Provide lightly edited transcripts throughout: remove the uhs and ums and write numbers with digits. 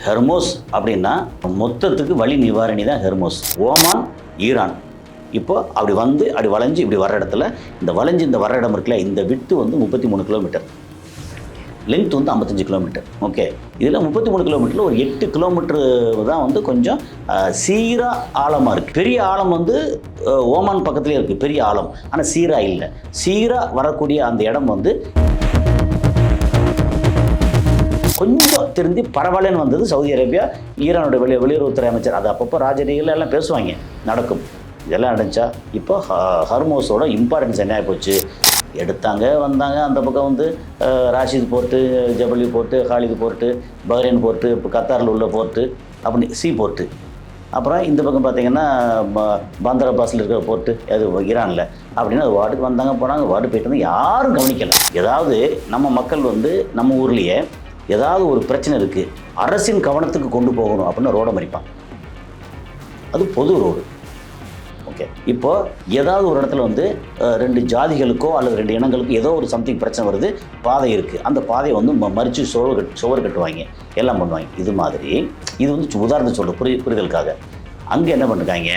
ஹெர்மோஸ் அப்படின்னா மொத்தத்துக்கு வலி நிவாரணி தான் ஹெர்மோஸ். Oman, Iran. இப்போ அப்படி வந்து அப்படி வளைஞ்சு இப்படி வர இடத்துல இந்த வளைஞ்சு இந்த வர இடம் இருக்குல்ல, இந்த விட்டு வந்து 33 கிலோமீட்டர், லென்த் வந்து 55 கிலோமீட்டர். ஓகே, இதில் 33 கிலோமீட்டரில் ஒரு 8 கிலோமீட்டர் தான் வந்து கொஞ்சம் சீராக ஆழமாக இருக்குது. பெரிய ஆழம் வந்து ஓமான் பக்கத்துலேயே இருக்குது, பெரிய ஆழம். ஆனால் சீராக இல்லை. சீராக வரக்கூடிய அந்த இடம் வந்து கொஞ்சம் திருந்தி பரவாயில்லன்னு வந்தது சவுதி அரேபியா. ஈரானோட வெளியுறவுத்துறை அமைச்சர் அது அப்பப்போ ராஜரீகள் எல்லாம் பேசுவாங்க, நடக்கும். இதெல்லாம் நடந்துச்சா? இப்போ ஹர்மோஸோட இம்பார்ட்டன்ஸ் என்ன ஆகிப்போச்சு. எடுத்தாங்க வந்தாங்க. அந்த பக்கம் வந்து Rashid port, Jebel Ali port, Khalid port, Bahrain port, இப்போ கத்தாரில் உள்ள போர்ட்டு, அப்படி சி போர்ட்டு. அப்புறம் இந்த பக்கம் பார்த்திங்கன்னா பாந்தர் அப்பாஸில் இருக்கிற போர்ட்டு, அது ஈரானில். அப்படின்னு அது வார்டுக்கு வந்தாங்க போனாங்க, வார்டு போயிட்டு வந்து யாரும் கவனிக்கலை. ஏதாவது நம்ம மக்கள் வந்து நம்ம ஊர்லேயே ஏதாவது ஒரு பிரச்சனை இருக்குது, அரசின் கவனத்துக்கு கொண்டு போகணும் அப்படின்னு ரோடை மறிப்பான். அது பொது ரோடு. ஓகே, இப்போ ஏதாவது ஒரு இடத்துல வந்து 2 ஜாதிகளுக்கோ அல்லது 2 இனங்களுக்கோ ஏதோ ஒரு சம்திங் பிரச்சனை வருது, பாதை இருக்குது, அந்த பாதையை வந்து மறித்து சுவர் கட்டுவாங்க, எல்லாம் பண்ணுவாங்க. இது மாதிரி இது வந்து உதாரணம் சொல்கிற புரிதலுக்காக. அங்கே என்ன பண்ணுறாங்க,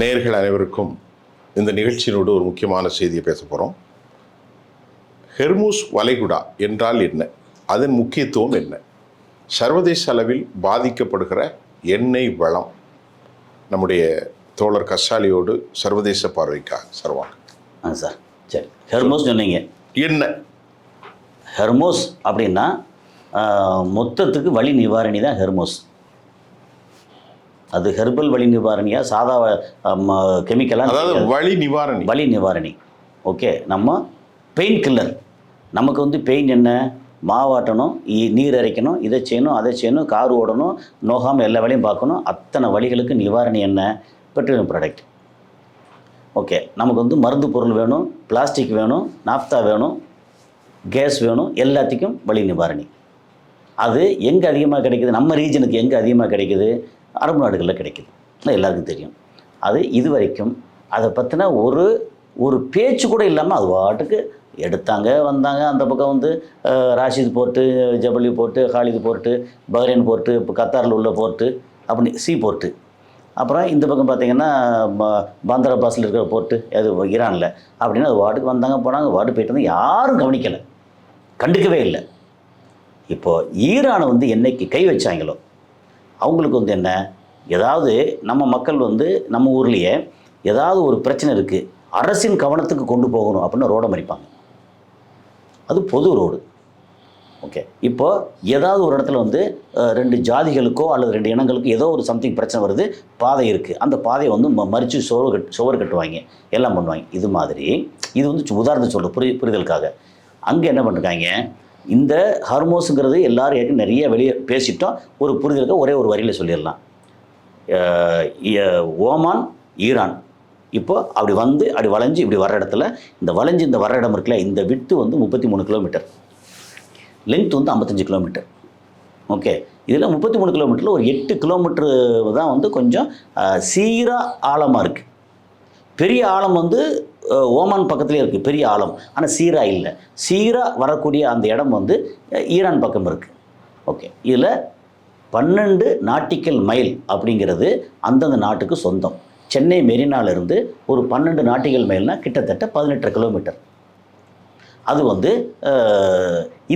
நேயர்கள் அனைவருக்கும் இந்த நிகழ்ச்சியினோடு ஒரு முக்கியமான செய்தியை பேச போகிறோம். ஹெர்மூஸ் வளைகுடா என்றால் என்ன, அதன் முக்கியத்துவம் என்ன, சர்வதேச அளவில் பாதிக்கப்படுகிற எண்ணெய் வளம். நம்முடைய தோழர் கசாலியோடு சர்வதேச பார்வைக்காக சர்வாங்க. சார் சரி, ஹெர்மோஸ் சொன்னீங்க. என்ன ஹெர்மோஸ் அப்படின்னா மொத்தத்துக்கு வலி நிவாரணி தான் ஹெர்மோஸ். அது ஹெர்பல் வலி நிவாரணியாக சாதா கெமிக்கலாக, அதாவது வலி நிவாரணி. ஓகே, நம்ம பெயின் கில்லர். நமக்கு வந்து பெயின் என்ன, மாவாட்டணும், நீர் அரைக்கணும், இதை செய்யணும், அதை செய்யணும், கார் ஓடணும், நோகாமல் எல்லா வேலையும் பார்க்கணும். அத்தனை வலிகளுக்கு நிவாரணி என்ன, பெட்ரோலியம் ப்ராடக்ட். ஓகே, நமக்கு வந்து மருந்து பொருள் வேணும், பிளாஸ்டிக் வேணும், நாப்தா வேணும், கேஸ் வேணும், எல்லாத்துக்கும் வலி நிவாரணி. அது எங்கே அதிகமாக கிடைக்குது, நம்ம ரீஜனுக்கு எங்கே அதிகமாக கிடைக்குது, அரபு நாடுகளில் கிடைக்குது. எல்லாருக்கும் தெரியும். அது இது வரைக்கும் அதை பற்றின ஒரு பேச்சு கூட இல்லாமல் அது வாட்டுக்கு எடுத்தாங்க வந்தாங்க. அந்த பக்கம் வந்து Rashid port, Jebel Ali port, Khalid port, Bahrain port, இப்போ கத்தாரில் உள்ள போர்ட்டு, அப்படி சி போர்ட்டு. அப்புறம் இந்த பக்கம் பார்த்திங்கன்னா பாந்தர் அப்பாஸில் இருக்கிற போர்ட்டு, அது ஈரானில். அப்படின்னு அது வாட்டுக்கு வந்தாங்க போனாங்க, வாட்டு போயிட்டு வந்து யாரும் கவனிக்கலை, கண்டுக்கவே இல்லை. இப்போது ஈரானை வந்து என்னைக்கு கை வச்சாங்களோ அவங்களுக்கு வந்து என்ன, ஏதாவது நம்ம மக்கள் வந்து நம்ம ஊர்லேயே ஏதாவது ஒரு பிரச்சனை இருக்குது, அரசின் கவனத்துக்கு கொண்டு போகணும் அப்படின்னு ரோடை மறிப்பாங்க. அது பொது ரோடு. ஓகே, இப்போ ஏதாவது ஒரு இடத்துல வந்து 2 ஜாதிகளுக்கோ அல்லது 2 இனங்களுக்கோ ஏதோ ஒரு சம்திங் பிரச்சனை வருது, பாதை இருக்குது, அந்த பாதையை வந்து மறித்து சுவர் கட்டுவாங்க, எல்லாம் பண்ணுவாங்க. இது மாதிரி இது வந்து உதாரணம் சொல்கிற புரிதலுக்காக. அங்கே என்ன பண்ணுறாங்க, இந்த ஹர்மோஸுங்கிறது எல்லாரும் ஏற்கனவே நிறைய வெளியே பேசிட்டோம். ஒரு புரிதலுக்கு ஒரே ஒரு வரியில் சொல்லிடலாம். Oman, Iran. இப்போ அப்படி வந்து அப்படி வளைஞ்சு இப்படி வர இடத்துல இந்த வளைஞ்சு இந்த வர இடம் இருக்குல்ல, இந்த விட்டு வந்து 33 கிலோமீட்டர், லென்த் வந்து 55 கிலோமீட்டர். ஓகே, இதில் 33 கிலோமீட்டரில் ஒரு 8 கிலோமீட்டர் தான் வந்து கொஞ்சம் சீராக ஆழமாக இருக்குது. பெரிய ஆழம் வந்து ஓமான் பக்கத்துலேயே இருக்குது, பெரிய ஆழம். ஆனால் சீராக இல்லை. சீராக வரக்கூடிய அந்த இடம் வந்து ஈரான் பக்கம் இருக்குது. ஓகே, இதில் 12 நாட்டிக்கல் மைல் அப்படிங்கிறது அந்தந்த நாட்டுக்கு சொந்தம். சென்னை மெரினாவிலிருந்து ஒரு 12 நாட்டிக்கல் மைல்னால் கிட்டத்தட்ட 18 கிலோமீட்டர். அது வந்து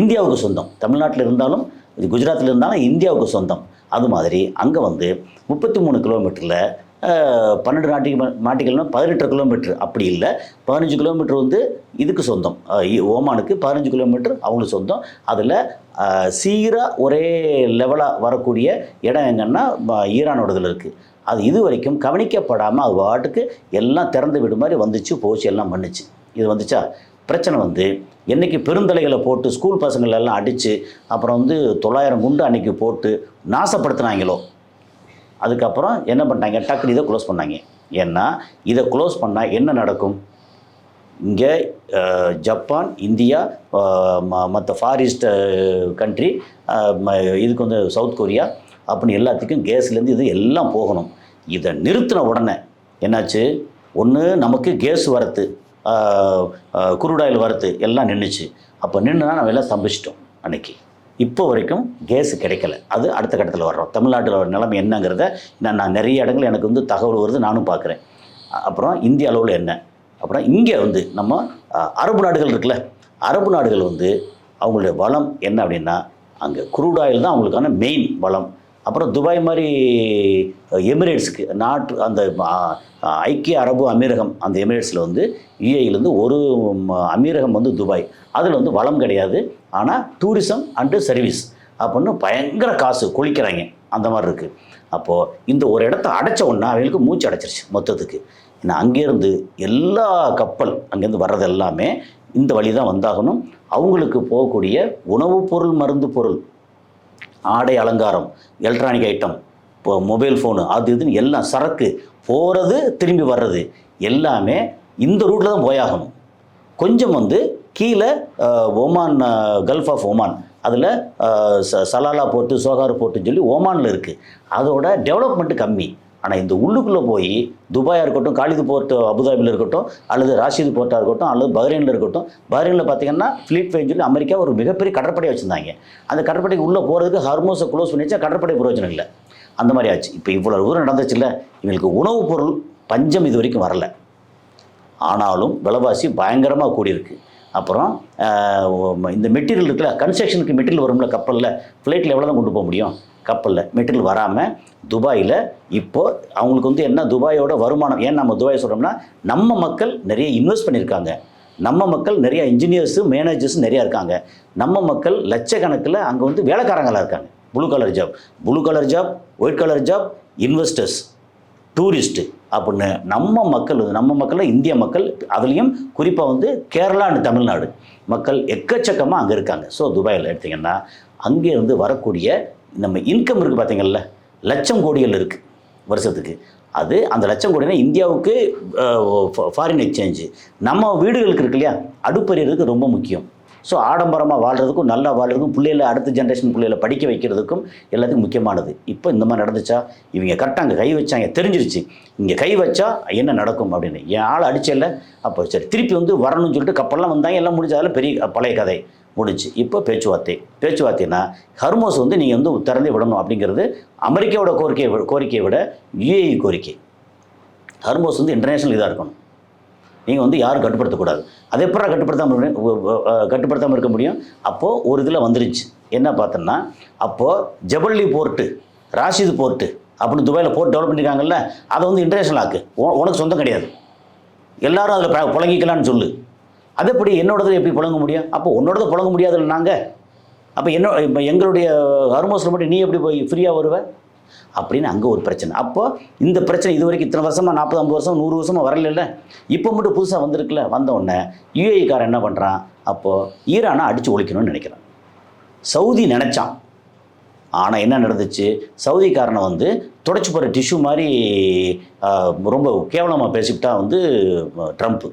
இந்தியாவுக்கு சொந்தம். தமிழ்நாட்டில் இருந்தாலும் குஜராத்தில் இருந்தாலும் இந்தியாவுக்கு சொந்தம். அது மாதிரி அங்கே வந்து 33 கிலோமீட்டரில் 12 நாட்டிகள்னால் 18 கிலோமீட்டர். அப்படி இல்லை, 15 கிலோமீட்டர் வந்து இதுக்கு சொந்தம், ஓமானுக்கு 15 கிலோமீட்டர் அவங்களுக்கு சொந்தம். அதில் சீராக ஒரே லெவலாக வரக்கூடிய இடம் எங்கன்னா ஈரானோடதில் இருக்குது. அது இது வரைக்கும் கவனிக்கப்படாமல் அது வாட்டுக்கு எல்லாம் திறந்து விடு மாதிரி வந்துச்சு, போச்சு, எல்லாம் பண்ணுச்சு. இது வந்துச்சா பிரச்சனை வந்து என்றைக்கு பெருந்தலைகளை போட்டு ஸ்கூல் பசங்களெல்லாம் அடித்து அப்புறம் வந்து 900 குண்டு அன்றைக்கி போட்டு நாசப்படுத்தினாங்களோ, அதுக்கப்புறம் என்ன பண்ணிட்டாங்க, டக்குனு இதை க்ளோஸ் பண்ணாங்க. ஏன்னா இதை க்ளோஸ் பண்ணால் என்ன நடக்கும், இங்கே ஜப்பான், இந்தியா, மற்ற ஃபார் ஈஸ்ட் கண்ட்ரி, இதுக்கு வந்து சவுத் கொரியா அப்படின்னு எல்லாத்துக்கும் கேஸ்லேருந்து இது எல்லாம் போகணும். இதை நிறுத்தின உடனே என்னாச்சு, ஒன்று நமக்கு கேஸ் வரத்து, குரூடாயில் வரத்து எல்லாம் நின்றுச்சு. அப்போ நின்றுனா நம்ம எல்லாம் ஸ்தம்பிச்சிட்டோம் அன்னைக்கு. இப்போ வரைக்கும் கேஸ் கிடைக்கல. அது அடுத்த கட்டத்தில் வர்றோம். தமிழ்நாட்டில் நிலைமை என்னங்கிறத நான் நிறைய இடங்கள் எனக்கு வந்து தகவல் வருது, நானும் பார்க்குறேன். அப்புறம் இந்திய அளவில் என்ன, அப்புறம் இங்கே வந்து நம்ம அரபு நாடுகள் இருக்குல்ல, அரபு நாடுகள் வந்து அவங்களுடைய வளம் என்ன அப்படின்னா, அங்கே குரூட் ஆயில் தான் அவங்களுக்கான மெயின் வளம். அப்புறம் துபாய் மாதிரி எமிரேட்ஸுக்கு அந்த ஐக்கிய அரபு அமீரகம், அந்த எமிரேட்ஸில் வந்து யுஏஇலேருந்து ஒரு அமீரகம் வந்து துபாய், அதில் வந்து வளம் கிடையாது. ஆனால் டூரிசம் அண்டு சர்வீஸ் அப்படின்னு பயங்கர காசு கொளிக்கிறாங்க, அந்த மாதிரி இருக்குது. அப்போது இந்த ஒரு இடத்த அடைச்ச உடனே அவங்களுக்கு மூச்சு அடைச்சிருச்சு மொத்தத்துக்கு. ஏன்னா அங்கேருந்து எல்லா கப்பல் அங்கேருந்து வர்றது எல்லாமே இந்த வழி தான் வந்தாகணும். அவங்களுக்கு போகக்கூடிய உணவுப் பொருள், மருந்து பொருள், ஆடை அலங்காரம், எலக்ட்ரானிக் ஐட்டம், இப்போ மொபைல் ஃபோனு, அது இதுன்னு எல்லாம் சரக்கு போகிறது திரும்பி வர்றது எல்லாமே இந்த ரூட்டில் தான் போயாகணும். கொஞ்சம் வந்து கீழே ஒமான், கல்ஃப் ஆஃப் ஒமான், அதில் சலாலா போர்ட்டு, சோகார் போர்ட்டுன்னு சொல்லி ஒமானில் இருக்குது. அதோட டெவலப்மெண்ட்டு கம்மி. ஆனால் இந்த உள்ளுக்குள்ளே போய் துபாயாக இருக்கட்டும், காலிது போர்ட்டு அபுதாபியில் இருக்கட்டும், அல்லது ராஷிது போர்ட்டாக இருக்கட்டும், அல்லது பஹ்ரைனில் இருக்கட்டும். பஹ்ரைனில் பார்த்திங்கன்னா ஃப்ளீட் ஃபைன்னு சொல்லி அமெரிக்கா ஒரு மிகப்பெரிய கடற்படையை வச்சுருந்தாங்க. அந்த கடற்படைக்கு உள்ளே போகிறதுக்கு ஹார்மோஸை க்ளோஸ் பண்ணிச்சா கடற்படை பிரயோஜனம் இல்லை. அந்த மாதிரி ஆச்சு. இப்போ இவ்வளோ தூரம் நடந்துச்சுல்ல, இவங்களுக்கு உணவுப் பொருள் பஞ்சம் இது வரைக்கும் வரலை. ஆனாலும் விலைவாசி பயங்கரமாக கூடியிருக்கு. அப்புறம் இந்த மெட்டீரியல் இருக்குல்ல, கன்ஸ்ட்ரக்ஷனுக்கு மெட்டீரியல் வரும்ல கப்பலில், ஃப்ளைட்டில் எவ்வளோ தான் கொண்டு போக முடியும், கப்பலில் மெட்டீரியல் வராமல் துபாயில் இப்போது அவங்களுக்கு வந்து என்ன, துபாயோட வருமானம். ஏன் நம்ம துபாய் சொல்கிறோம்னா, நம்ம மக்கள் நிறைய இன்வெஸ்ட் பண்ணியிருக்காங்க, நம்ம மக்கள் நிறைய இன்ஜினியர்ஸு, மேனேஜர்ஸு நிறையா இருக்காங்க, நம்ம மக்கள் லட்சக்கணக்கில் அங்கே வந்து வேலைக்காரங்களாக இருக்காங்க. Blue colour job, white colour job, investors, tourist அப்படின்னு நம்ம மக்கள் இந்திய மக்கள், அதுலேயும் குறிப்பாக வந்து கேரளா அண்ட் தமிழ்நாடு மக்கள் எக்கச்சக்கமாக அங்கே இருக்காங்க. ஸோ துபாயில் எடுத்திங்கன்னா அங்கேருந்து வரக்கூடிய நம்ம இன்கம் இருக்குது பார்த்தீங்கள்ல, லட்சம் கோடிகள் இருக்குது வருஷத்துக்கு. அது அந்த லட்சம் கோடினா இந்தியாவுக்கு ஃபாரின் எக்ஸ்சேஞ்சு. நம்ம வீடுகளுக்கு இருக்கு இல்லையா, அடுப்பறிகிறதுக்கு ரொம்ப முக்கியம். ஸோ ஆடம்பரமாக வாழ்கிறதுக்கும், நல்லா வாழ்கிறதுக்கும், பிள்ளைகளை அடுத்த ஜென்ரேஷன் பிள்ளைகளை படிக்க வைக்கிறதுக்கும் எல்லாத்துக்கும் முக்கியமானது. இப்போ இந்த மாதிரி நடந்துச்சா, இவங்க கரெக்டாக அங்கே கை வச்சாங்க, தெரிஞ்சிருச்சு இங்கே கை வச்சா என்ன நடக்கும் அப்படின்னு. என் ஆள் அடிச்சல, அப்போ சரி திருப்பி வந்து வரணும்னு சொல்லிட்டு கப்பல்லாம் வந்தாங்க, எல்லாம் முடிஞ்ச அதில் பெரிய பழைய கதை முடிஞ்சு. இப்போ பேச்சுவார்த்தைனா ஹர்மோஸ் வந்து நீங்கள் வந்து திறந்தே விடணும் அப்படிங்கிறது அமெரிக்காவோட கோரிக்கையை விட யுஏஇ கோரிக்கை. ஹர்மோஸ் வந்து இன்டர்நேஷ்னல் இதாக இருக்கணும், நீங்கள் வந்து யாரும் கட்டுப்படுத்தக்கூடாது. அதை எப்போ கட்டுப்படுத்தாமல் இருக்க முடியும்? அப்போது ஒரு இதில் வந்துருச்சு என்ன பார்த்தோன்னா, அப்போது ஜபல்லி போர்ட்டு, ராஷிது போர்ட்டு அப்படின்னு துபாயில் போர்ட் டெவலப் பண்ணியிருக்காங்கல்ல, அதை வந்து இன்டர்நேஷ்னல் ஆக்கு, உனக்கு சொந்தம் கிடையாது, எல்லாரும் அதில் புழங்கிக்கலான்னு சொல்லு. அது எப்படி என்னோடது எப்படி புழங்க முடியும்? அப்போ உன்னோடது புழங்க முடியாதுல்ல நாங்கள், அப்போ இப்போ எங்களுடைய ஹர்மோஸில் மட்டும் நீ எப்படி போய் ஃப்ரீயாக வருவேன் அப்படின்னு அங்கே ஒரு பிரச்சனை. அப்போ இந்த பிரச்சனை இது வரைக்கும் இத்தனை வருஷமாக 40-50 வருஷம் 100 வருஷமாக வரல, இப்போ மட்டும் புதுசாக வந்திருக்குல்ல. வந்த உடனே யுஏஇக்காரன் என்ன பண்ணுறான், அப்போது ஈரானை அடித்து ஒழிக்கணும்னு நினைக்கிறான். சவுதி நினச்சான், ஆனால் என்ன நடந்துச்சு, சவுதிக்காரனை வந்து தொடச்சி போகிற டிஷ்யூ மாதிரி ரொம்ப கேவலமாக பேசிவிட்டா வந்து ட்ரம்ப்பு.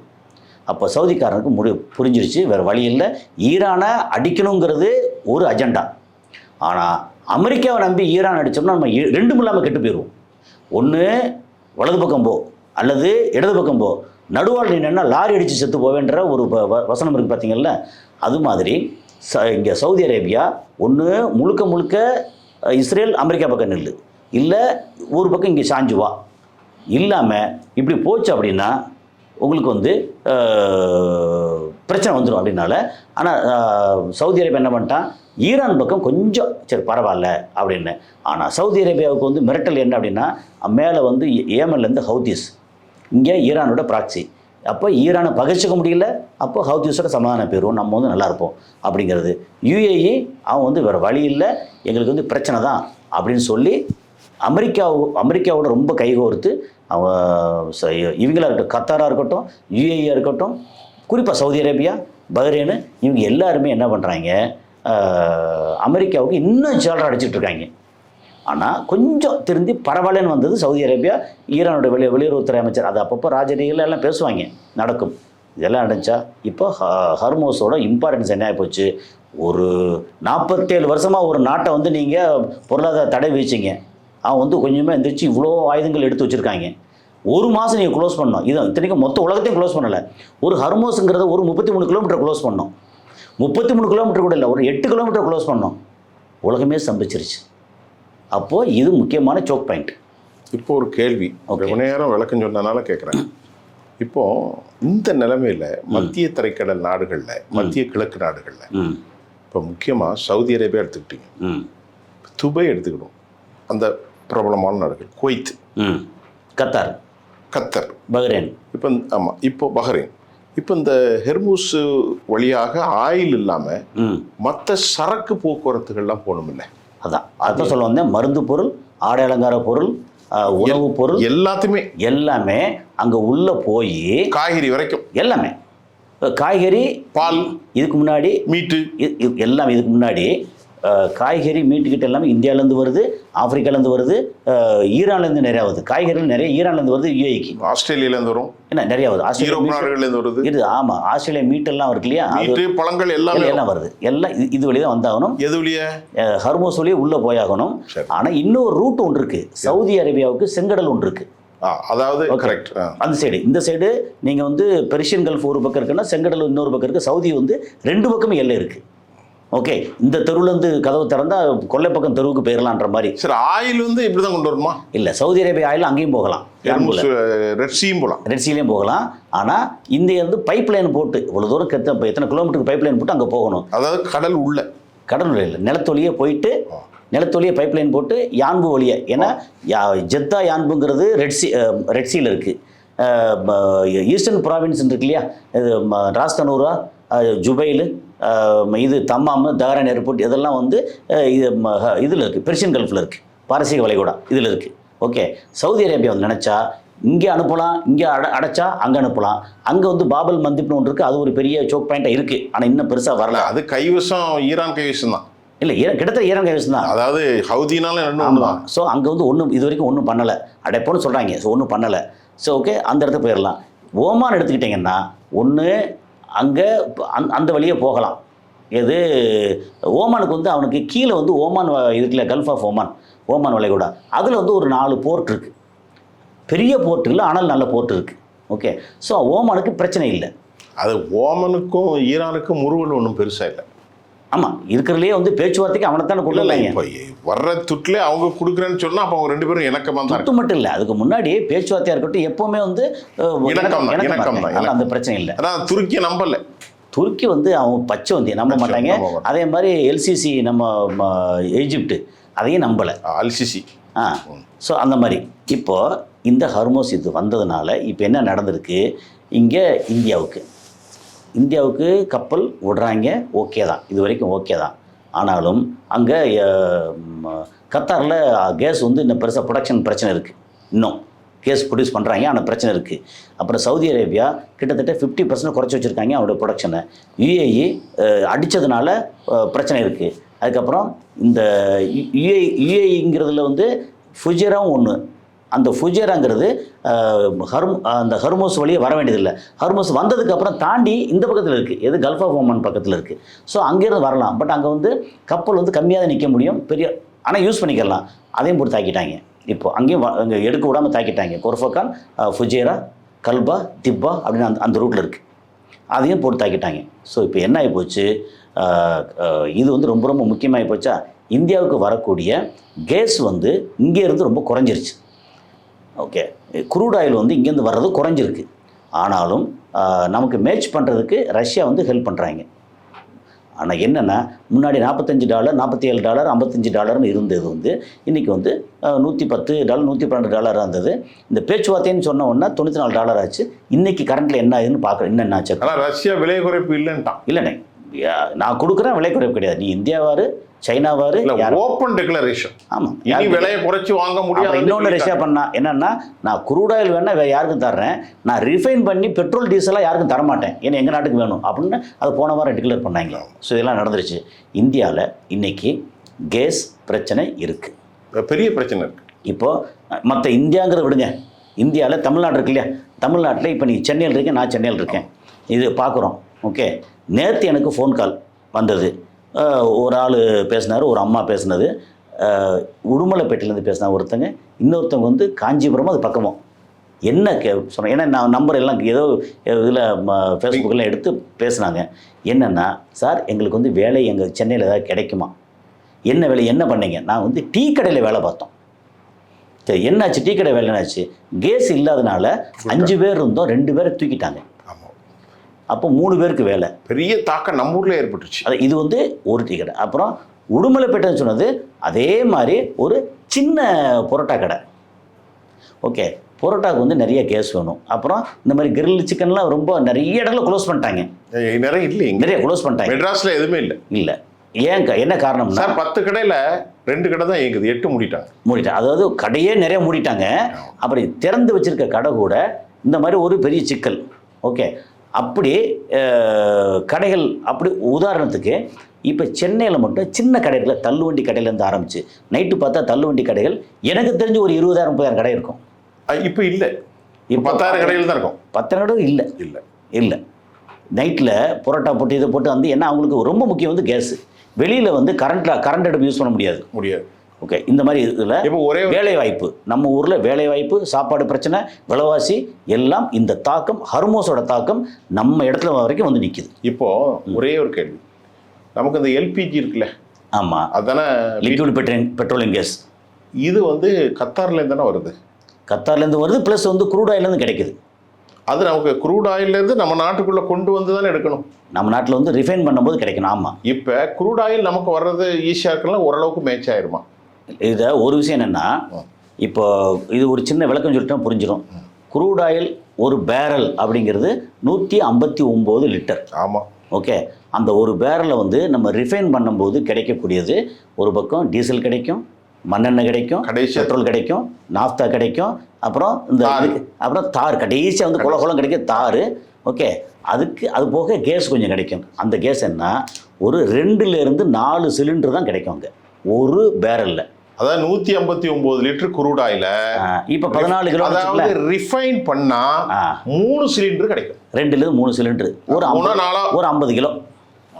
அப்போ சவுதிக்காரனுக்கு புரிஞ்சிருச்சு, வேறு வழி இல்லை, ஈரானை அடிக்கணுங்கிறது ஒரு அஜெண்டா. ஆனால் அமெரிக்காவை நம்பி ஈரான் அடித்தோம்னா நம்ம ரெண்டும் இல்லாமல் கெட்டு போயிடுவோம். ஒன்று வலது பக்கம் போ அல்லது இடது பக்கம் போ, நடுவாள் நின்னா லாரி அடித்து செத்து போவேன்ற ஒரு வசனம் இருக்குது பார்த்தீங்கல்ல. அது மாதிரி இங்கே சவுதி அரேபியா ஒன்று முழுக்க இஸ்ரேல் அமெரிக்கா பக்கம் நில்லு, இல்லை ஒரு பக்கம் இங்கே சாஞ்சுவா இல்லாமல் இப்படி போச்சு அப்படின்னா உங்களுக்கு வந்து பிரச்சனை வந்துடும் அப்படின்னால. ஆனால் சவுதி அரேபியா என்ன பண்ணிட்டான், ஈரான் பக்கம் கொஞ்சம் சரி பரவாயில்ல அப்படின்னு. ஆனால் சவுதி அரேபியாவுக்கு வந்து மிரட்டல் என்ன அப்படின்னா, மேலே வந்து ஏமன்லேருந்து ஹவுதீஸ், இங்கே ஈரானோட ப்ராக்சி. அப்போ ஈரானை பகைச்சிக்க முடியல, அப்போ ஹவுதீஸோட சமாதானம் பெறுவோம், நம்ம வந்து நல்லாயிருப்போம் அப்படிங்கிறது. யுஏஇ அவன் வந்து வேறு வழி இல்லை, எங்களுக்கு வந்து பிரச்சனை தான் அப்படின்னு சொல்லி அமெரிக்காவோட ரொம்ப கைகோர்த்து இவங்களா இருக்கட்டும், கத்தாராக இருக்கட்டும், யுஏஇயாக இருக்கட்டும், குறிப்பாக சவுதி அரேபியா, பஹ்ரைனு, இவங்க எல்லாருமே என்ன பண்ணுறாங்க, அமெரிக்காவுக்கு இன்னும் சேலரை அடிச்சிட்டு இருக்காங்க. ஆனால் கொஞ்சம் திருந்தி பரவாயில்லன்னு வந்தது சவுதி அரேபியா. ஈரானோட வெளியுறவுத்துறை அமைச்சர் அது அப்பப்போ ராஜரீகள் எல்லாம் பேசுவாங்க, நடக்கும். இதெல்லாம் நடந்துச்சா? இப்போ ஹர்மோஸோட இம்பார்ட்டன்ஸ் என்ன ஆகிப்போச்சு? ஒரு 47 வருஷமாக ஒரு நாட்டை வந்து நீங்கள் பொருளாதார தடை வீச்சிங்க. அவன் வந்து கொஞ்சமாக எந்திரிச்சு இவ்வளோ ஆயுதங்கள் எடுத்து வச்சுருக்காங்க. ஒரு மாதம் நீங்கள் க்ளோஸ் பண்ணோம். இது இத்தனைக்கும் மொத்த உலகத்தையும் க்ளோஸ் பண்ணலை. ஒரு ஹர்மோஸுங்கிறத ஒரு 33 கிலோமீட்டர் க்ளோஸ் பண்ணோம். 33 கிலோமீட்டர் கூட இல்லை, ஒரு 8 கிலோமீட்டர் க்ளோஸ் பண்ணோம். உலகமே ஸ்தம்பிச்சிருச்சு. அப்போது இது முக்கியமான சோக் பாயிண்ட். இப்போ ஒரு கேள்வி, ரொம்ப நேரம் விளக்கம் சொன்னனால கேட்குறேன். இப்போ இந்த நிலைமையில் மத்திய தரைக்கடல் நாடுகளில், மத்திய கிழக்கு நாடுகளில், இப்போ முக்கியமாக சவுதி அரேபியா எடுத்துக்கிட்டீங்க, துபாய் எடுத்துக்கிடும், அந்த பிரபலமான நாடுகள், குவைத், கத்தர், பஹ்ரைன், இப்போ ஆமாம், இப்போ பஹ்ரைன், இப்போ இந்த ஹெர்மூஸ் வழியாக ஆயில் இல்லாமல் மற்ற சரக்கு போக்குவரத்துகள்லாம் போகணுமில்ல? அதான் சொல்ல வந்தேன். மருந்து பொருள், ஆடை அலங்கார பொருள், உணவு பொருள் எல்லாமே அங்கே உள்ளே போய் காய்கறி வரைக்கும் எல்லாமே, காய்கறி, பால், இதுக்கு முன்னாடி மீட்டு, எல்லாம் இதுக்கு முன்னாடி காய்கறி, மீட்டுக்கிட்ட எல்லாமே இந்தியாவிலேருந்து வருது, ஆப்பிரிக்காலேருந்து வருது, ஈரான்லேருந்து நிறையா வருது. காய்கறிகள் நிறைய ஈரான்லேருந்து வருது, யூஏக்கு, ஆஸ்திரேலியாலேருந்து வரும், என்ன நிறையா வருது, ஆஸ்திரேலியாலேருந்து வருது இது. ஆமாம், ஆஸ்திரேலியா மீட்டெல்லாம் இருக்கு இல்லையா, பழங்கள் எல்லாம் வருது. எல்லாம் இது வழி தான் வந்தாகணும். எது வழியா? ஹர்மோஸ் வழியே உள்ளே போயாகணும். ஆனால் இன்னொரு ரூட் ஒன்று இருக்குது, சவுதி அரேபியாவுக்கு செங்கடல் ஒன்று இருக்குது. அதாவது கரெக்ட், அந்த சைடு. இந்த சைடு நீங்கள் வந்து பெர்ஷியன் கல்ஃப் ஒரு பக்கம் இருக்குன்னா, செங்கடல் இன்னொரு பக்கம் இருக்குது. சவுதி வந்து 2 பக்கமும் எல்லை இருக்குது. ஓகே, இந்த தெருவுலேருந்து கதவு திறந்தால் கொல்லை பக்கம் தெருவுக்கு போயிடலான்ற மாதிரி. சரி, ஆயில் வந்து இப்படி தான் கொண்டு வரணுமா? இல்லை, சவுதி அரேபியா ஆயில் அங்கேயும் போகலாம், ரெட்சியும் போகலாம், ரெட்சிலையும் போகலாம். ஆனால் இந்தியா வந்து பைப் லைன் போட்டு இவ்வளோ தூரம் எத்தனை கிலோமீட்டருக்கு பைப் லைன் போட்டு அங்கே போகணும். அதாவது கடல் உள்ள இல்லை, நிலத்தொலியே போயிட்டு நிலத்தொலியே பைப் லைன் போட்டு யான்பு வழியே. ஏன்னா ஜெத்தா யான்புங்கிறது ரெட்சியில் இருக்குது. ஈஸ்டர்ன் ப்ராவின்ஸ் இருக்கு இல்லையா, இது ராஸ்தனூரா, ஜுபைலு, இது தம்மாம், தஹரான் ஏர்போர்ட், இதெல்லாம் வந்து இது இதில் இருக்குது, பெர்ஷியன் கல்ஃபில் இருக்குது, பாரசீக வளைகுடா இதில் இருக்குது. ஓகே, சவுதி அரேபியா வந்து நினச்சா இங்கே அனுப்பலாம், இங்கே அடைச்சா அங்கே அனுப்பலாம். அங்கே வந்து பாபல் மந்திப்னு ஒன்று இருக்குது, அது ஒரு பெரிய சோக் பாயிண்ட்டாக இருக்குது. ஆனால் இன்னும் பெருசாக வரல. அது கைவசம், ஈரான் கைவசம் தான். இல்லை, கிட்டத்தட்ட ஈரான் கைவசம் தான். அதாவது ஹவுதினால ஒன்று தான். ஸோ அங்கே வந்து ஒன்றும் இது வரைக்கும் ஒன்றும் பண்ணலை, அடைப்போன்னு சொல்கிறாங்க. ஸோ ஒன்றும் பண்ணலை. ஸோ ஓகே, அந்த இடத்துக்கு போயிடலாம். ஓமான் எடுத்துக்கிட்டிங்கன்னா ஒன்று அங்கே அந்த வழியே போகலாம். எது ஓமானுக்கு வந்து அவனுக்கு கீழே வந்து ஓமான் இருக்குல்ல, கல்ஃப் ஆஃப் ஓமான் வளைகுடா, அதில் வந்து ஒரு 4 போர்ட் இருக்குது. பெரிய போர்ட் இல்லை, ஆனால் நல்ல போர்ட் இருக்குது. ஓகே, ஸோ ஓமானுக்கு பிரச்சனை இல்லை. அது ஓமனுக்கும் ஈரானுக்கும் முருகல் ஒன்றும் பெருசாக இல்லை. ஆமாம், இருக்கிறதுலே வந்து பேச்சுவார்த்தைக்கு அவனைத்தானே கொண்டு இப்போ வர்ற துட்டிலே அவங்க கொடுக்குறேன்னு சொன்னால் அப்போ அவங்க 2 பேரும் இணக்கமாக தான். துட்டு மட்டும் இல்லை, அதுக்கு முன்னாடி பேச்சுவார்த்தையாக இருக்கட்டும், எப்போவுமே வந்து இணக்கம் தான், அந்த பிரச்சனை இல்லை. அதான் துருக்கியை நம்பலை. துருக்கி வந்து அவங்க பச்சை வந்து நம்ப மாட்டாங்க. அதே மாதிரி எல்சிசி நம்ம ஈஜிப்டு அதையும் நம்பலை, அல்சிசி. ஸோ அந்த மாதிரி இப்போது இந்த ஹர்மோஸ் இது வந்ததுனால இப்போ என்ன நடந்திருக்கு, இங்கே இந்தியாவுக்கு கப்பல் விடுறாங்க. ஓகே தான், இது வரைக்கும் ஓகே தான். ஆனாலும் அங்கே கத்தாரில் கேஸ் வந்து இன்னும் பெருசாக ப்ரொடக்ஷன் பிரச்சனை இருக்குது. இன்னும் கேஸ் ப்ரொடியூஸ் பண்ணுறாங்க, ஆனால் பிரச்சனை இருக்குது. அப்புறம் சவுதி அரேபியா கிட்டத்தட்ட 50% குறைச்சி வச்சுருக்காங்க அவருடைய ப்ரொடக்ஷனை. யுஏஇ அடித்ததுனால பிரச்சனை இருக்குது. அதுக்கப்புறம் இந்த யுஏஇங்கிறதுல வந்து ஃபுஜேராவும் ஒன்று. அந்த ஃபுஜேராங்கிறது அந்த ஹர்மோஸ் வழியே வர வேண்டியதில்லை. ஹர்மோஸ் வந்ததுக்கப்புறம் தாண்டி இந்த பக்கத்தில் இருக்குது, எது கல்ஃப் ஆஃப் ஓமான் பக்கத்தில் இருக்குது. ஸோ அங்கேருந்து வரலாம். பட் அங்கே வந்து கப்பல் வந்து கம்மியாக தான் நிற்க முடியும், பெரிய, ஆனால் யூஸ் பண்ணிக்கலாம். அதையும் போட்டு தாக்கிட்டாங்க. இப்போது அங்கேயும் அங்கே எடுக்க விடாமல் தாக்கிட்டாங்க. கொர்ஃபகான், ஃபுஜேரா, கல்பா, திப்பா அப்படின்னு அந்த ரூட்டில் இருக்குது. அதையும் போட்டு தாக்கிட்டாங்க. ஸோ இப்போ என்ன ஆகி போச்சு, இது வந்து ரொம்ப ரொம்ப முக்கியமாகி போச்சா, இந்தியாவுக்கு வரக்கூடிய கேஸ் வந்து இங்கேருந்து ரொம்ப குறைஞ்சிருச்சு. ஓகே, குரூட் ஆயில் வந்து இங்கேருந்து வர்றது குறைஞ்சிருக்கு. ஆனாலும் நமக்கு மேட்ச் பண்ணுறதுக்கு ரஷ்யா வந்து ஹெல்ப் பண்ணுறாங்க. ஆனால் என்னென்னா முன்னாடி $45, $47, $55 இருந்தது வந்து இன்றைக்கி வந்து $110, $112 இருந்தது. இந்த பேச்சுவார்த்தைன்னு சொன்ன உடனே $94 ஆச்சு. இன்றைக்கி கரண்ட்டில் என்ன ஆகுதுன்னு பார்க்குறேன். இன்னும் என்ன ஆச்சு? ஆனால் ரஷ்யா விலை குறைப்பு இல்லைன்ட்டான். இல்லைண்ணே, நான் கொடுக்குறேன், விலை குறைப்பு கிடையாது. நீ இந்தியாவாரு சைனாவாரு ஓப்பன் டிக்ளரேஷன். ஆமாம், இனி விலையை குறைச்சி வாங்க முடியாது. இன்னொன்று ரஷ்யா பண்ணா என்னன்னா, நான் குரூட் ஆயில் வேணா வேறு யாருக்கும் தர்றேன், நான் ரிஃபைன் பண்ணி பெட்ரோல் டீசலாக யாருக்கும் தரமாட்டேன், ஏன்னா எங்கள் நாட்டுக்கு வேணும் அப்படின்னு அது போன வாரம் டிக்ளேர் பண்ணாங்க. ஸோ இதெல்லாம் நடந்துருச்சு. இந்தியாவில் இன்னைக்கு கேஸ் பிரச்சனை இருக்குது, பெரிய பிரச்சனை இருக்குது. இப்போது மற்ற இந்தியாங்கிறத விடுங்க, இந்தியாவில் தமிழ்நாடு இருக்கு இல்லையா, தமிழ்நாட்டில் இப்போ நீ சென்னையில் இருக்கேன், நான் சென்னையில் இருக்கேன். இது பார்க்குறோம். ஓகே, நேற்று எனக்கு ஃபோன் கால் வந்தது. ஒரு ஆள் பேசினார், ஒரு அம்மா பேசினது, உடுமலைப்பேட்டையிலேருந்து பேசினா ஒருத்தங்க, இன்னொருத்தவங்க வந்து காஞ்சிபுரமும் அது பக்கமும். என்ன சொன்னேன், ஏன்னா நான் நம்பர் எல்லாம் ஏதோ இதில் ஃபேஸ்புக்கில் எடுத்து பேசுனாங்க. என்னென்னா, சார் எங்களுக்கு வந்து வேலை எங்கள் சென்னையில் ஏதாவது கிடைக்குமா? என்ன வேலை, என்ன பண்ணீங்க? நான் வந்து டீ கடையில் வேலை பார்த்தோம். சரி, என்னாச்சு? டீ கடை வேலை என்னாச்சு? கேஸ் இல்லாதனால 5 பேர் இருந்தோம், 2 பேரை தூக்கிட்டாங்க. அப்போ 3 பேருக்கு வேலை. பெரிய தாக்கம் நம்ம ஊரில் ஏற்பட்டுச்சு. அது இது வந்து ஒரு டீ கடை. அப்புறம் உடுமலைப்பேட்டைன்னு சொன்னது அதே மாதிரி ஒரு சின்ன பரோட்டா கடை. ஓகே, பரோட்டாவுக்கு வந்து நிறைய கேஸ் வேணும். அப்புறம் இந்த மாதிரி கிரில் சிக்கன்லாம் ரொம்ப நிறைய இடத்துல க்ளோஸ் பண்ணிட்டாங்க. நிறைய இல்லை, நிறைய க்ளோஸ் பண்ணிட்டாங்க. மெட்ராஸில் எதுவுமே இல்லை. ஏன், என்ன காரணம் சார்? 10 கடையில் 2 கடை தான் இயங்குது, 8 மூடிட்டாங்க. அதாவது கடையே நிறைய மூடிட்டாங்க. அப்படி திறந்து வச்சிருக்க கடை கூட இந்த மாதிரி ஒரு பெரிய சிக்கல். ஓகே, அப்படி கடைகள் அப்படி உதாரணத்துக்கு இப்போ சென்னையில் மட்டும் சின்ன கடைகளில் தள்ளுவண்டி கடையிலேருந்து ஆரம்பிச்சு நைட்டு பார்த்தா தள்ளுவண்டி கடைகள் எனக்கு தெரிஞ்சு ஒரு 20,000-30,000 கடை இருக்கும். இப்போ இல்லை, இப்போ 10,000 கடைகள் தான் இருக்கும். 10,000 கடை இல்லை இல்லை இல்லை. நைட்டில் புரோட்டா போட்டு இதை போட்டு வந்து என்ன, அவங்களுக்கு ரொம்ப முக்கியம் வந்து கேஸு. வெளியில் வந்து கரண்ட் அடுப்பு யூஸ் பண்ண முடியாது. ஓகே, இந்த மாதிரி இதில் இப்போ ஒரே வேலை வாய்ப்பு, நம்ம ஊரில் வேலை வாய்ப்பு, சாப்பாடு பிரச்சனை, விலைவாசி எல்லாம் இந்த தாக்கம், ஹர்மோஸோட தாக்கம் நம்ம இடத்துல வரைக்கும் வந்து நிற்கிது. இப்போது ஒரே ஒரு கேள்வி, நமக்கு இந்த எல்பிஜி இருக்குல்ல? ஆமாம், அதுதானே லிக்விட் பெட்ரோலியம் கேஸ். இது வந்து கத்தார்லேருந்து தானே வருது? கத்தார்லேருந்து வருது, ப்ளஸ் வந்து க்ரூட் ஆயிலேருந்து கிடைக்குது. அது நமக்கு க்ரூட் ஆயிலேருந்து நம்ம நாட்டுக்குள்ளே கொண்டு வந்து தானே எடுக்கணும். நம்ம நாட்டில் வந்து ரிஃபைன் பண்ணும்போது கிடைக்கணும். ஆமாம், இப்போ க்ரூட் ஆயில் நமக்கு வர்றது ஈஸியாக இருக்கலாம், ஓரளவுக்கு மேட்ச் ஆயிருமா? இதை ஒரு விஷயம் என்னென்னா, இப்போ இது ஒரு சின்ன விளக்கம் சொல்லிட்டோம், புரிஞ்சிடும். க்ரூட் ஆயில் ஒரு பேரல் அப்படிங்கிறது 159 லிட்டர். ஆமாம். ஓகே, அந்த ஒரு பேரலில் வந்து நம்ம ரிஃபைன் பண்ணும்போது கிடைக்கக்கூடியது ஒரு பக்கம் டீசல் கிடைக்கும், மண்ணெண்ணெய் கிடைக்கும், பெட்ரோல் கிடைக்கும், நாஃப்தா கிடைக்கும், அப்புறம் இந்த அப்புறம் தார் கடைசியாக வந்து குளம் கிடைக்கும் தார். ஓகே, அது போக கேஸ் கொஞ்சம் கிடைக்கும். அந்த கேஸ் என்ன, ஒரு 2லேருந்து 4 சிலிண்டர் தான் கிடைக்கும் அங்கே ஒரு பேரலில். அதாவது 159 லிட்டர் குரூட் ஆயில இப்போ 14 கிலோ, அதாவது ரிஃபைன் பண்ணா 3 சிலிண்டர் கிடைக்கும். 2லேருந்து 3 சிலிண்டர், ஒரு 50 கிலோ.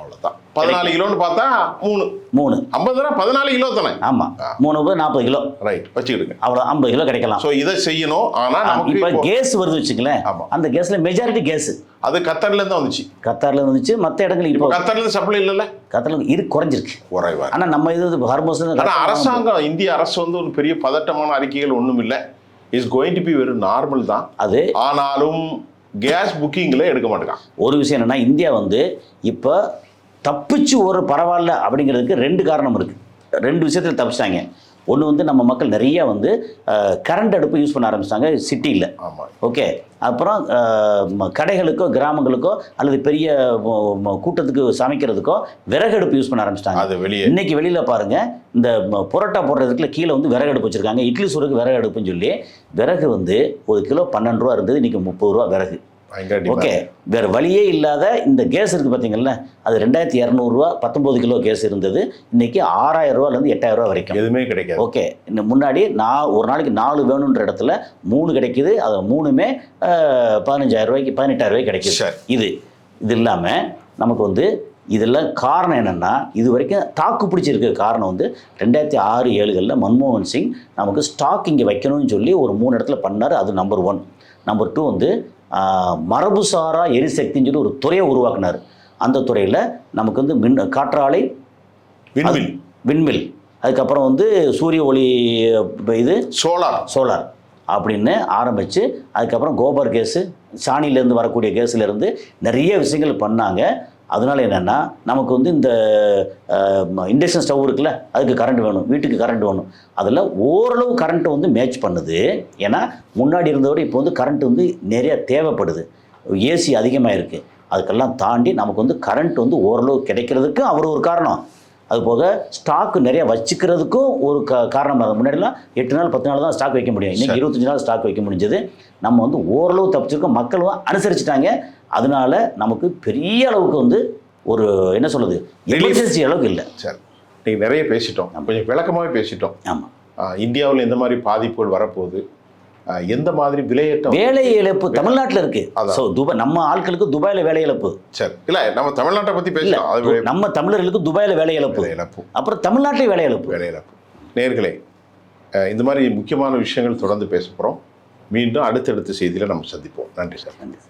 அவ்வளோதான். 14 கிலோன்னு பார்த்தா 3 50 14 கிலோ தானே? ஆமாம், 3 40 கிலோ. ரைட், வச்சுக்கிடுங்க. அவ்வளோ 50 கிலோ கிடைக்கலாம். ஸோ இதை செய்யணும். ஆனால் இப்போ கேஸ் வருது வச்சுங்களேன். அந்த கேஸில் மெஜாரிட்டி கேஸ் அது கத்தார்லேருந்து தான் வந்துச்சு. கத்தார்லேருந்து வந்துச்சு. மற்ற இடங்கள் இப்போ கத்தார்லேருந்து சப்ளை இல்லைல்ல? கத்தாரில் குறைஞ்சிருக்கு. ஆனால் நம்ம இது ஹார்மோஸ். ஆனால் அரசாங்கம், இந்திய அரசு வந்து ஒரு பெரிய பதட்டமான அறிக்கைகள் ஒன்றும் இல்லை. Is going to be very normal தான் அது. ஆனாலும் கேஸ் புக்கிங்கில் எடுக்க மாட்டேங்கான். ஒரு விஷயம் என்னென்னா, இந்தியா வந்து இப்போ தப்பிச்சு ஒரு பரவாயில்ல அப்படிங்கிறதுக்கு 2 காரணம் இருக்குது. 2 விஷயத்தில் தப்பிச்சிட்டாங்க. ஒன்று வந்து நம்ம மக்கள் நிறைய வந்து கரண்ட் அடுப்பு யூஸ் பண்ண ஆரம்பிச்சிட்டாங்க சிட்டியில். ஓகே, அப்புறம் கடைகளுக்கோ கிராமங்களுக்கோ அல்லது பெரிய கூட்டத்துக்கு சமைக்கிறதுக்கோ விறகு அடுப்பு யூஸ் பண்ண ஆரம்பிச்சிட்டாங்க. இன்னைக்கு வெளியில் பாருங்கள், இந்த புரோட்டா போடுறதுக்குள்ள கீழே வந்து விறகு அடுப்பு வச்சுருக்காங்க. இட்லி சூருக்கு விறகு அடுப்புன்னு சொல்லி விறகு வந்து 1 கிலோ 12 ரூபா இருந்தது, இன்றைக்கி 30 ரூபா விறகு. ஓகே, வேறு வழியே இல்லாத இந்த கேஸ் இருக்குது பார்த்தீங்களா, அது 2200 ரூபா 19 கிலோ கேஸ் இருந்தது, இன்றைக்கி 6000 ரூபாலேருந்து 8000 ரூபா வரைக்கும் எதுவுமே கிடைக்காது. ஓகே, இந்த முன்னாடி ஒரு நாளைக்கு 4 வேணுன்ற இடத்துல 3 கிடைக்குது. அது 3மே 15,000 ரூபாய்க்கு 18,000 ரூபாய்க்கு கிடைக்குது. இது இல்லாமல் நமக்கு வந்து இதெல்லாம் காரணம் என்னென்னா, இது வரைக்கும் தாக்கு பிடிச்சிருக்க காரணம் வந்து 2006-7களில் மன்மோகன் சிங் நமக்கு ஸ்டாக் இங்கே வைக்கணும்னு சொல்லி ஒரு 3 இடத்துல பண்ணார். அது நம்பர் 1. நம்பர் 2 வந்து மரபுசாரா எரிசக்தின்னு சொல்லி ஒரு துறையை உருவாக்குனார். அந்த துறையில் நமக்கு வந்து காற்றாலை, விண்மில், அதுக்கப்புறம் வந்து சூரிய ஒளி, இது சோலார் அப்படின்னு ஆரம்பித்து அதுக்கப்புறம் கோபர் கேஸு, சாணியிலேருந்து வரக்கூடிய கேஸிலேருந்து நிறைய விஷயங்கள் பண்ணாங்க. அதனால என்னென்னா, நமக்கு வந்து இந்த இண்டக்ஷன் ஸ்டவ் இருக்குல்ல, அதுக்கு கரண்ட் வேணும், வீட்டுக்கு கரண்ட் வேணும். அதில் ஓரளவு கரண்ட்டு வந்து மேட்ச் பண்ணுது. ஏன்னா முன்னாடி இருந்தவரை இப்போ வந்து கரண்ட் வந்து நிறையா தேவைப்படுது, ஏசி அதிகமாக இருக்குது. அதுக்கெல்லாம் தாண்டி நமக்கு வந்து கரண்ட் வந்து ஓரளவு கிடைக்கிறதுக்கு அவர் ஒரு காரணம். அதுபோக ஸ்டாக்கு நிறையா வச்சுக்கிறதுக்கும் ஒரு காரணமாக. முன்னாடிலாம் 8 நாள் 10 நாள் தான் ஸ்டாக் வைக்க முடியும், இன்றைக்கி 25 நாள் ஸ்டாக் வைக்க முடிஞ்சது. நம்ம வந்து ஓரளவு தப்பிச்சிருக்கோம், மக்களும் அனுசரிச்சிட்டாங்க. அதனால நமக்கு பெரிய அளவுக்கு வந்து ஒரு என்ன சொல்லுது, எமர்ஜென்சி அளவுக்கு இல்லை. சரி, நீங்கள் நிறைய பேசிட்டோம், கொஞ்சம் விளக்கமாகவே பேசிட்டோம். ஆமாம், இந்தியாவில் எந்த மாதிரி பாதிப்புகள் வரப்போகுது, எந்த மாதிரி விலையேற்றம் வேலை இழப்பு தமிழ்நாட்டில் இருக்கு. அதான். ஸோ நம்ம ஆட்களுக்கு துபாயில் வேலை இழப்பு சரி இல்லை, நம்ம தமிழ்நாட்டை பற்றி இல்ல, பேசலாம். அது நம்ம தமிழர்களுக்கு துபாயில் வேலை இழப்பு, இழப்பு, அப்புறம் தமிழ்நாட்டிலே வேலை இழப்பு. வேலை இழப்பு. நேயர்களே, இந்த மாதிரி முக்கியமான விஷயங்கள் தொடர்ந்து பேச போகிறோம். மீண்டும் அடுத்தடுத்த செய்தியில் நம்ம சந்திப்போம். நன்றி சார். நன்றி.